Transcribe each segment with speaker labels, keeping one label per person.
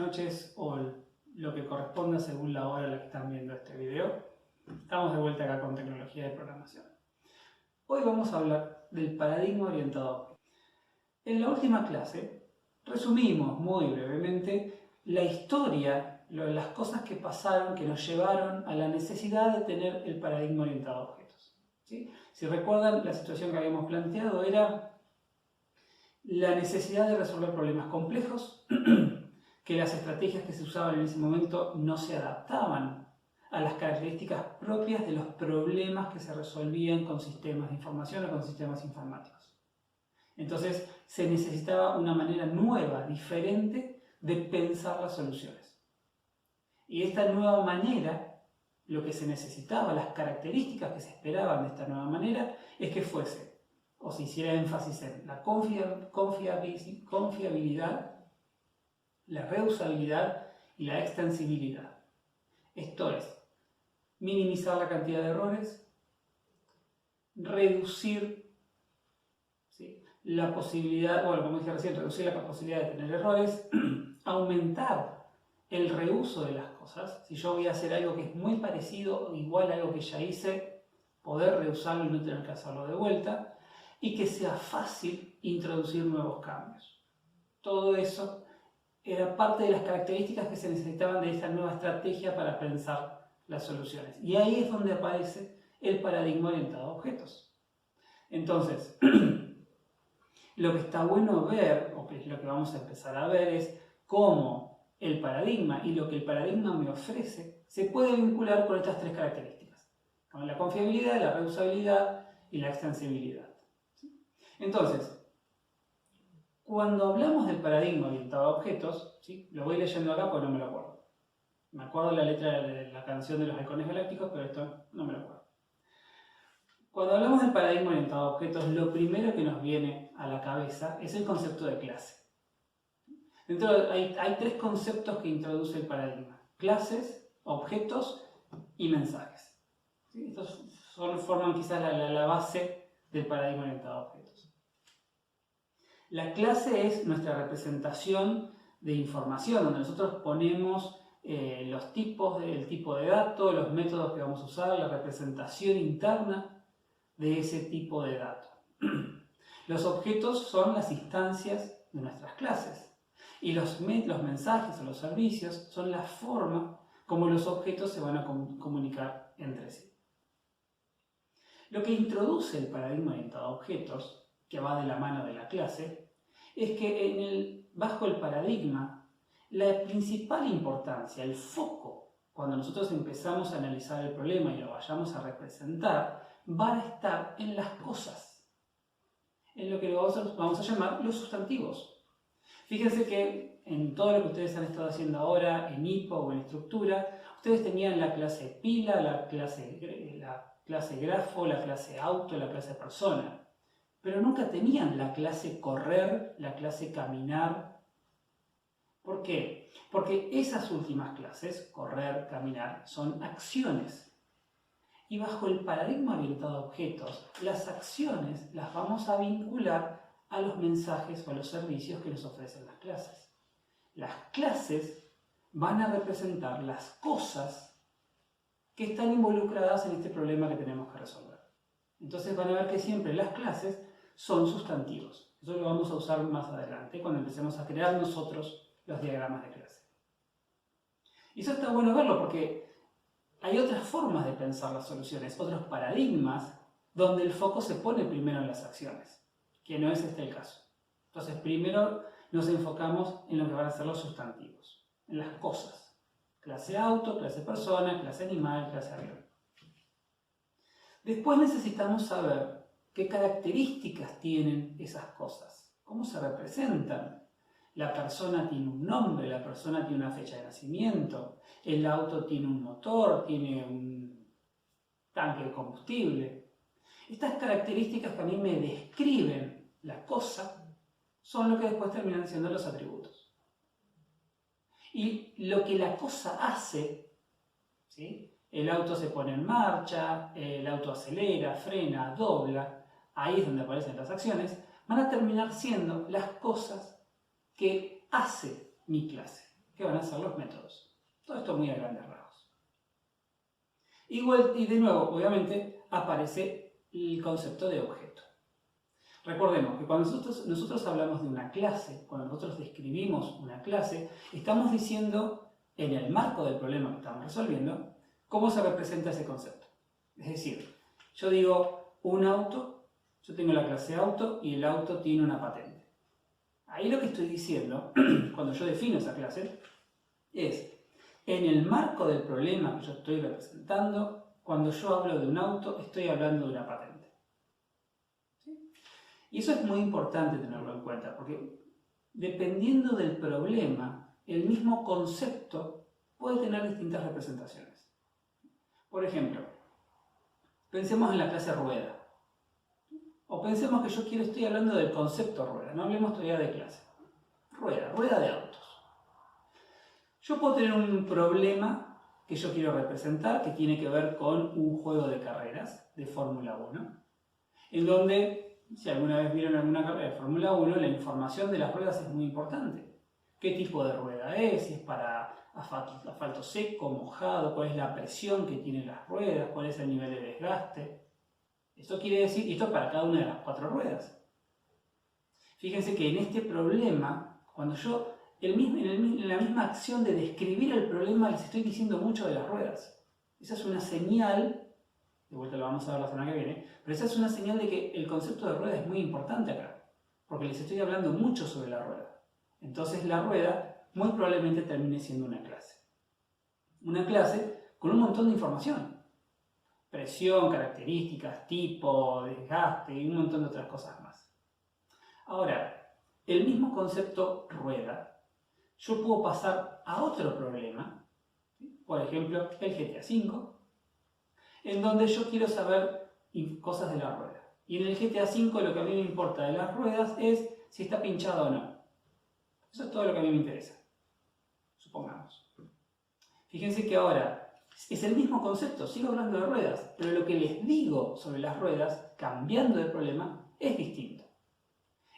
Speaker 1: noches o lo que corresponda según la hora en la que están viendo este video. Estamos de vuelta acá con tecnología de programación. Hoy vamos a hablar del paradigma orientado a objetos. En la última clase resumimos muy brevemente la historia, las cosas que pasaron, que nos llevaron a la necesidad de tener el paradigma orientado a objetos. ¿Sí? Si recuerdan, la situación que habíamos planteado era la necesidad de resolver problemas complejos, que las estrategias que se usaban en ese momento no se adaptaban a las características propias de los problemas que se resolvían con sistemas de información o con sistemas informáticos. Entonces se necesitaba una manera nueva, diferente de pensar las soluciones. Y esta nueva manera, lo que se necesitaba, las características que se esperaban de esta nueva manera, es que fuese, o se hiciera énfasis en la confiabilidad, la reusabilidad y la extensibilidad. Esto es, minimizar la cantidad de errores, reducir la posibilidad, bueno, como dije recién, reducir la posibilidad de tener errores, aumentar el reuso de las cosas. Si yo voy a hacer algo que es muy parecido o igual a algo que ya hice, poder reusarlo y no tener que hacerlo de vuelta, y que sea fácil introducir nuevos cambios. Todo eso era parte de las características que se necesitaban de esta nueva estrategia para pensar las soluciones. Y ahí es donde aparece el paradigma orientado a objetos. Entonces, lo que está bueno ver, o que es lo que vamos a empezar a ver, es cómo el paradigma y lo que el paradigma me ofrece se puede vincular con estas tres características, con la confiabilidad, la reusabilidad y la extensibilidad. Entonces, cuando hablamos del paradigma orientado a objetos, ¿sí? Lo voy leyendo acá porque no me lo acuerdo. Me acuerdo la letra de la canción de los halcones galácticos, pero esto no me lo acuerdo. Cuando hablamos del paradigma orientado a objetos, lo primero que nos viene a la cabeza es el concepto de clase. Dentro hay tres conceptos que introduce el paradigma: clases, objetos y mensajes. ¿Sí? Estos forman quizás la base del paradigma orientado a objetos. La clase es nuestra representación de información, donde nosotros ponemos los tipos, el tipo de dato, los métodos que vamos a usar, la representación interna de ese tipo de dato. Los objetos son las instancias de nuestras clases y los mensajes o los servicios son la forma como los objetos se van a comunicar entre sí. Lo que introduce el paradigma orientado a objetos, que va de la mano de la clase, es que bajo el paradigma, la principal importancia, el foco, cuando nosotros empezamos a analizar el problema y lo vayamos a representar, va a estar en las cosas, en lo que vamos a llamar los sustantivos. Fíjense que en todo lo que ustedes han estado haciendo ahora, en IPO o en estructura, ustedes tenían la clase pila, la clase grafo, la clase auto, la clase persona. Pero nunca tenían la clase correr, la clase caminar. ¿Por qué? Porque esas últimas clases, correr, caminar, son acciones. Y bajo el paradigma orientado a objetos, las acciones las vamos a vincular a los mensajes o a los servicios que nos ofrecen las clases. Las clases van a representar las cosas que están involucradas en este problema que tenemos que resolver. Entonces van a ver que siempre las clases son sustantivos. Eso lo vamos a usar más adelante, cuando empecemos a crear nosotros los diagramas de clase. Y eso está bueno verlo porque hay otras formas de pensar las soluciones, otros paradigmas donde el foco se pone primero en las acciones, que no es este el caso. Entonces primero nos enfocamos en lo que van a ser los sustantivos, en las cosas. Clase auto, clase persona, clase animal, clase avión. Después necesitamos saber qué características tienen esas cosas, cómo se representan. La persona tiene un nombre, la persona tiene una fecha de nacimiento, el auto tiene un motor, tiene un tanque de combustible. Estas características que a mí me describen la cosa son lo que después terminan siendo los atributos. Y lo que la cosa hace, ¿sí? El auto se pone en marcha, el auto acelera, frena, dobla, ahí es donde aparecen las acciones, van a terminar siendo las cosas que hace mi clase, que van a ser los métodos. Todo esto muy a grandes rasgos. Igual, y de nuevo, obviamente, aparece el concepto de objeto. Recordemos que cuando nosotros hablamos de una clase, cuando nosotros describimos una clase, estamos diciendo, en el marco del problema que estamos resolviendo, cómo se representa ese concepto. Es decir, yo digo un auto, yo tengo la clase auto y el auto tiene una patente. Ahí lo que estoy diciendo, cuando yo defino esa clase, es, en el marco del problema que yo estoy representando, cuando yo hablo de un auto, estoy hablando de una patente. Y eso es muy importante tenerlo en cuenta, porque dependiendo del problema, el mismo concepto puede tener distintas representaciones. Por ejemplo, pensemos en la clase rueda. O pensemos que yo estoy hablando del concepto rueda, no hablemos todavía de clase. Rueda de autos. Yo puedo tener un problema que yo quiero representar que tiene que ver con un juego de carreras de Fórmula 1, en donde, si alguna vez vieron alguna carrera de Fórmula 1, la información de las ruedas es muy importante. ¿Qué tipo de rueda es? Si es para asfalto seco, mojado, cuál es la presión que tienen las ruedas, cuál es el nivel de desgaste. Esto quiere decir, y esto es para cada una de las 4 ruedas. Fíjense que en este problema, cuando yo en la misma acción de describir el problema les estoy diciendo mucho de las ruedas. Esa es una señal, de vuelta lo vamos a ver la semana que viene, pero esa es una señal de que el concepto de rueda es muy importante acá, porque les estoy hablando mucho sobre la rueda. Entonces la rueda muy probablemente termine siendo una clase. Una clase con un montón de información. Presión, características, tipo, desgaste y un montón de otras cosas más. Ahora, el mismo concepto rueda, yo puedo pasar a otro problema, por ejemplo, el GTA V, en donde yo quiero saber cosas de la rueda. Y en el GTA V lo que a mí me importa de las ruedas es si está pinchado o no. Eso es todo lo que a mí me interesa, supongamos. Fíjense que ahora es el mismo concepto, sigo hablando de ruedas, pero lo que les digo sobre las ruedas, cambiando de problema, es distinto.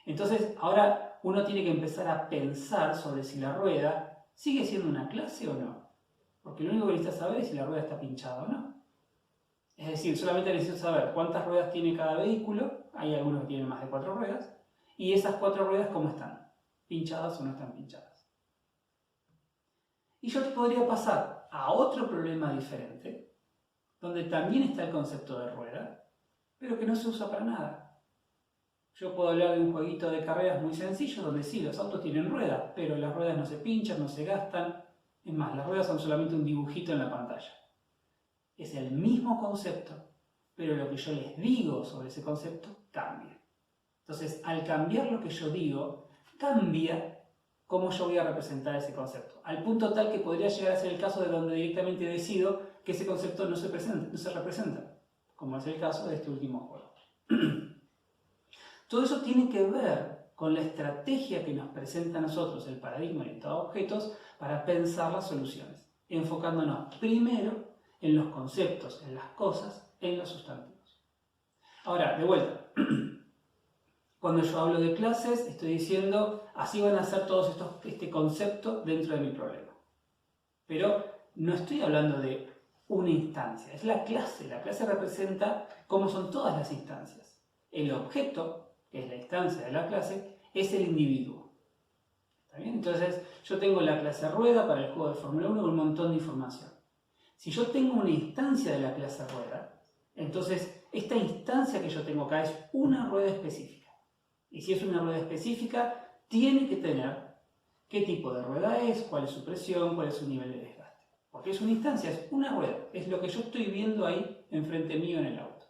Speaker 1: Entonces, ahora uno tiene que empezar a pensar sobre si la rueda sigue siendo una clase o no. Porque lo único que necesita saber es si la rueda está pinchada o no. Es decir, solamente necesito saber cuántas ruedas tiene cada vehículo, hay algunos que tienen más de 4 ruedas, y esas 4 ruedas cómo están, pinchadas o no están pinchadas. Y yo podría pasar a otro problema diferente, donde también está el concepto de rueda, pero que no se usa para nada. Yo puedo hablar de un jueguito de carreras muy sencillo, donde sí, los autos tienen ruedas, pero las ruedas no se pinchan, no se gastan. Es más, las ruedas son solamente un dibujito en la pantalla. Es el mismo concepto, pero lo que yo les digo sobre ese concepto cambia. Entonces, al cambiar lo que yo digo, cambia cómo yo voy a representar ese concepto. Al punto tal que podría llegar a ser el caso de donde directamente decido que ese concepto no se representa, como es el caso de este último juego. Todo eso tiene que ver con la estrategia que nos presenta a nosotros el paradigma orientado a objetos para pensar las soluciones, enfocándonos primero en los conceptos, en las cosas, en los sustantivos. Ahora, de vuelta, cuando yo hablo de clases, estoy diciendo, así van a ser todos este concepto dentro de mi problema. Pero no estoy hablando de una instancia, es la clase representa cómo son todas las instancias. El objeto, que es la instancia de la clase, es el individuo. ¿Está bien? Entonces, yo tengo la clase rueda para el juego de Fórmula 1 con un montón de información. Si yo tengo una instancia de la clase rueda, entonces esta instancia que yo tengo acá es una rueda específica. Y si es una rueda específica, tiene que tener qué tipo de rueda es, cuál es su presión, cuál es su nivel de desgaste. Porque es una instancia, es una rueda, es lo que yo estoy viendo ahí enfrente mío en el auto.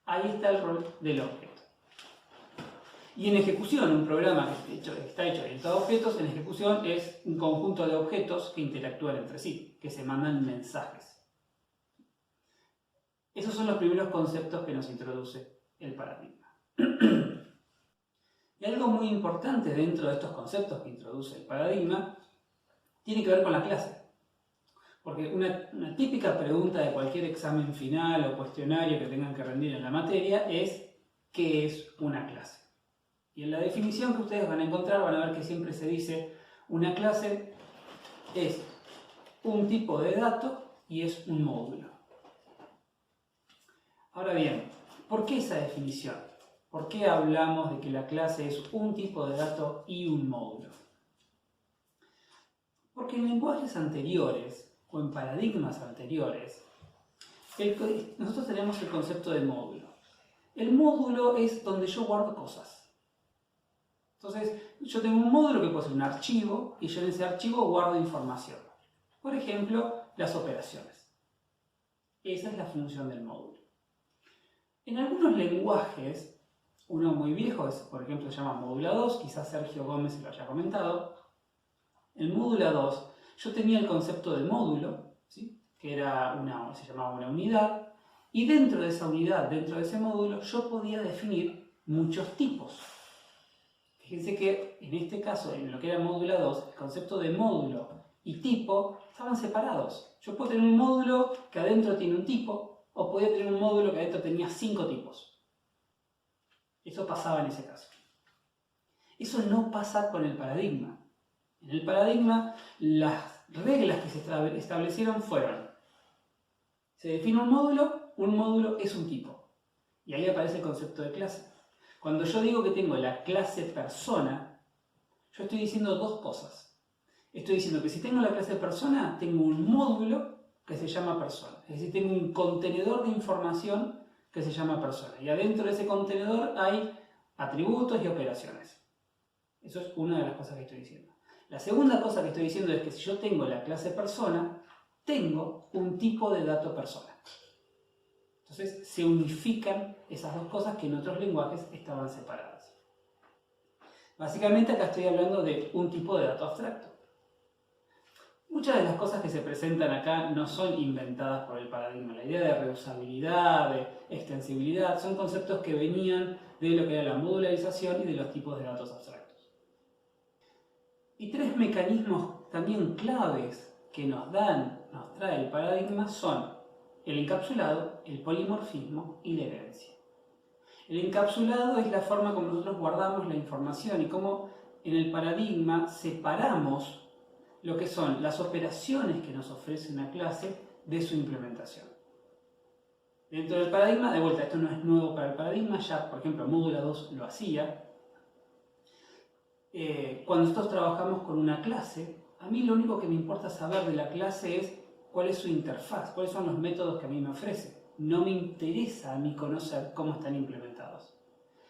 Speaker 1: Ahí está el rol del objeto. Y en ejecución, un programa que está hecho orientado a objetos, en ejecución es un conjunto de objetos que interactúan entre sí, que se mandan mensajes. Esos son los primeros conceptos que nos introduce el paradigma. Y algo muy importante dentro de estos conceptos que introduce el paradigma tiene que ver con la clase. Porque una típica pregunta de cualquier examen final o cuestionario que tengan que rendir en la materia es ¿qué es una clase? Y en la definición que ustedes van a encontrar van a ver que siempre se dice una clase es un tipo de dato y es un módulo. Ahora bien, ¿por qué esa definición? ¿Por qué hablamos de que la clase es un tipo de dato y un módulo? Porque en lenguajes anteriores o en paradigmas anteriores, nosotros tenemos el concepto de módulo. El módulo es donde yo guardo cosas. Entonces, yo tengo un módulo que puede ser un archivo y yo en ese archivo guardo información. Por ejemplo, las operaciones. Esa es la función del módulo. En algunos lenguajes, uno muy viejo, por ejemplo, se llama Modula 2, quizás Sergio Gómez se lo haya comentado. En Modula 2 yo tenía el concepto de módulo, ¿sí? Que se llamaba una unidad, y dentro de esa unidad, dentro de ese módulo, yo podía definir muchos tipos. Fíjense que en este caso, en lo que era Modula 2, el concepto de módulo y tipo estaban separados. Yo puedo tener un módulo que adentro tiene un tipo, o podía tener un módulo que adentro tenía 5 tipos. Eso pasaba en ese caso. Eso no pasa con el paradigma. En el paradigma, las reglas que se establecieron fueron: se define un módulo es un tipo. Y ahí aparece el concepto de clase. Cuando yo digo que tengo la clase persona, yo estoy diciendo dos cosas. Estoy diciendo que si tengo la clase persona, tengo un módulo que se llama persona. Es decir, tengo un contenedor de información que se llama persona. Y adentro de ese contenedor hay atributos y operaciones. Eso es una de las cosas que estoy diciendo. La segunda cosa que estoy diciendo es que si yo tengo la clase persona, tengo un tipo de dato persona. Entonces se unifican esas dos cosas que en otros lenguajes estaban separadas. Básicamente acá estoy hablando de un tipo de dato abstracto. Muchas de las cosas que se presentan acá no son inventadas por el paradigma. La idea de reusabilidad, de extensibilidad, son conceptos que venían de lo que era la modularización y de los tipos de datos abstractos. Y tres mecanismos también claves que nos trae el paradigma son el encapsulado, el polimorfismo y la herencia. El encapsulado es la forma como nosotros guardamos la información y cómo en el paradigma separamos lo que son las operaciones que nos ofrece una clase de su implementación. Dentro del paradigma, de vuelta, esto no es nuevo para el paradigma, ya por ejemplo Modula 2 lo hacía. Cuando nosotros trabajamos con una clase, a mí lo único que me importa saber de la clase es cuál es su interfaz, cuáles son los métodos que a mí me ofrece. No me interesa a mí conocer cómo están implementados.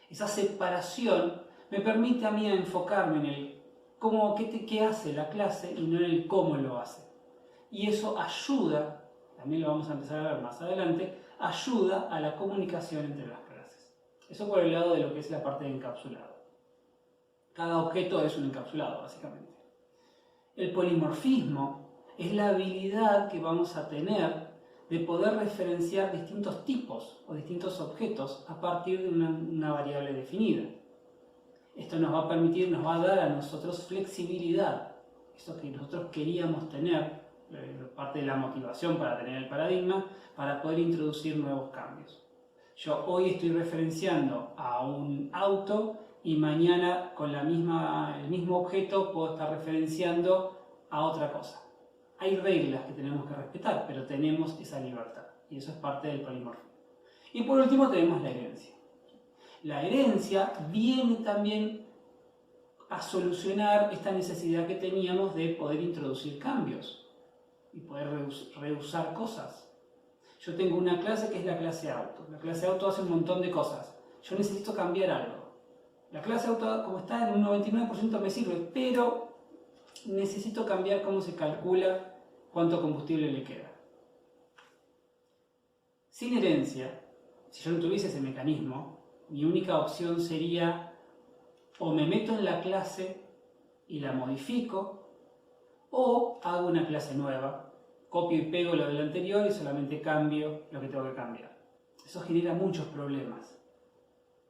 Speaker 1: Esa separación me permite a mí enfocarme en el qué hace la clase y no en el cómo lo hace. Y eso ayuda, también lo vamos a empezar a ver más adelante, ayuda a la comunicación entre las clases. Eso por el lado de lo que es la parte de encapsulado. Cada objeto es un encapsulado, básicamente. El polimorfismo es la habilidad que vamos a tener de poder referenciar distintos tipos o distintos objetos a partir de una variable definida. Esto nos va a permitir, nos va a dar a nosotros flexibilidad. Eso que nosotros queríamos tener, parte de la motivación para tener el paradigma, para poder introducir nuevos cambios. Yo hoy estoy referenciando a un auto y mañana con el mismo objeto puedo estar referenciando a otra cosa. Hay reglas que tenemos que respetar, pero tenemos esa libertad. Y eso es parte del polimorfismo. Y por último tenemos la herencia. La herencia viene también a solucionar esta necesidad que teníamos de poder introducir cambios y poder reusar cosas. Yo tengo una clase que es la clase auto. La clase auto hace un montón de cosas. Yo necesito cambiar algo. La clase auto, como está en un 99%, me sirve, pero necesito cambiar cómo se calcula cuánto combustible le queda. Sin herencia, si yo no tuviese ese mecanismo, mi única opción sería o me meto en la clase y la modifico, o hago una clase nueva, copio y pego lo del anterior y solamente cambio lo que tengo que cambiar. Eso genera muchos problemas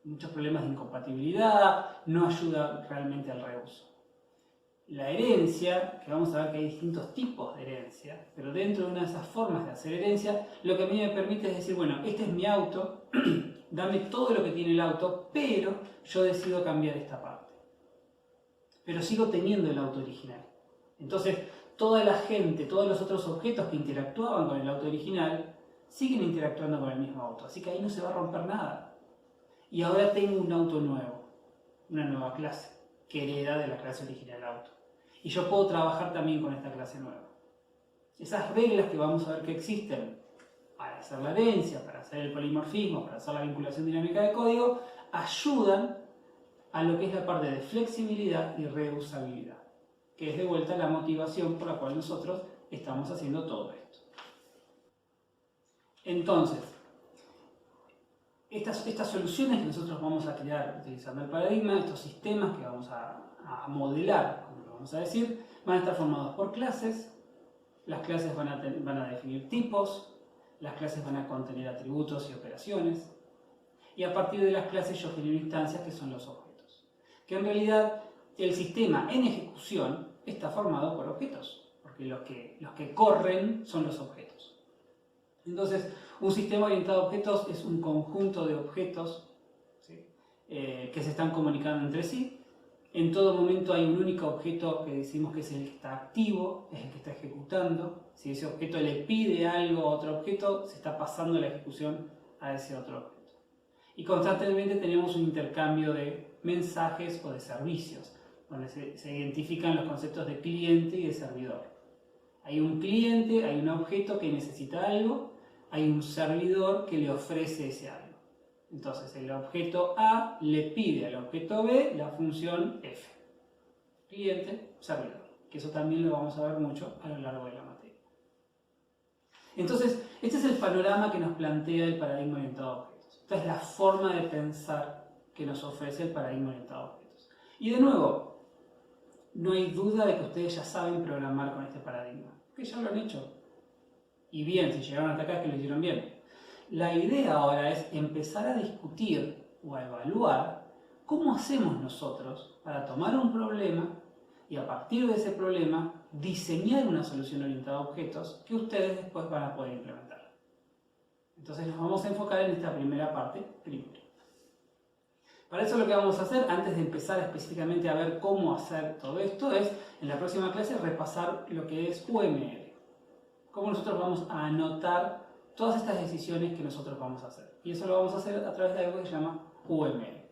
Speaker 1: de incompatibilidad, no ayuda realmente al reuso. La herencia, que vamos a ver que hay distintos tipos de herencia, pero dentro de una de esas formas de hacer herencia, lo que a mí me permite es decir, bueno, este es mi auto, dame todo lo que tiene el auto, pero yo decido cambiar esta parte. Pero sigo teniendo el auto original. Entonces, toda la gente, todos los otros objetos que interactuaban con el auto original, siguen interactuando con el mismo auto. Así que ahí no se va a romper nada. Y ahora tengo un auto nuevo, una nueva clase, que hereda de la clase original auto. Y yo puedo trabajar también con esta clase nueva. Esas reglas que vamos a ver que existen para hacer la herencia, para hacer el polimorfismo, para hacer la vinculación dinámica de código, ayudan a lo que es la parte de flexibilidad y reusabilidad, que es de vuelta la motivación por la cual nosotros estamos haciendo todo esto. Entonces, estas soluciones que nosotros vamos a crear utilizando el paradigma, estos sistemas que vamos a modelar, como lo vamos a decir, van a estar formados por clases. Las clases van a definir tipos, las clases van a contener atributos y operaciones, y a partir de las clases yo genero instancias que son los objetos. Que en realidad el sistema en ejecución está formado por objetos, porque los que corren son los objetos. Entonces, un sistema orientado a objetos es un conjunto de objetos, ¿sí?, que se están comunicando entre sí. En todo momento hay un único objeto que decimos que es el que está activo, es el que está ejecutando. Si ese objeto le pide algo a otro objeto, se está pasando la ejecución a ese otro objeto. Y constantemente tenemos un intercambio de mensajes o de servicios, donde se identifican los conceptos de cliente y de servidor. Hay un cliente, hay un objeto que necesita algo, hay un servidor que le ofrece ese algo. Entonces el objeto A le pide al objeto B la función F. Cliente, servidor. Que eso también lo vamos a ver mucho a lo largo de la materia. Entonces, este es el panorama que nos plantea el paradigma orientado a objetos. Esta es la forma de pensar que nos ofrece el paradigma orientado a objetos. Y de nuevo, no hay duda de que ustedes ya saben programar con este paradigma. Que ya lo han hecho. Y bien, si llegaron hasta acá es que lo hicieron bien. La idea ahora es empezar a discutir o a evaluar cómo hacemos nosotros para tomar un problema y a partir de ese problema diseñar una solución orientada a objetos que ustedes después van a poder implementar. Entonces nos vamos a enfocar en esta primera parte primero. Para eso lo que vamos a hacer, antes de empezar específicamente a ver cómo hacer todo esto, es en la próxima clase repasar lo que es UML. Cómo nosotros vamos a anotar todas estas decisiones que nosotros vamos a hacer. Y eso lo vamos a hacer a través de algo que se llama UML.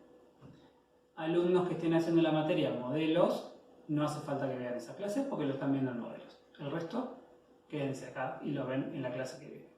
Speaker 1: Alumnos que estén haciendo la materia modelos, no hace falta que vean esa clase porque lo están viendo en modelos. El resto, quédense acá y lo ven en la clase que viene.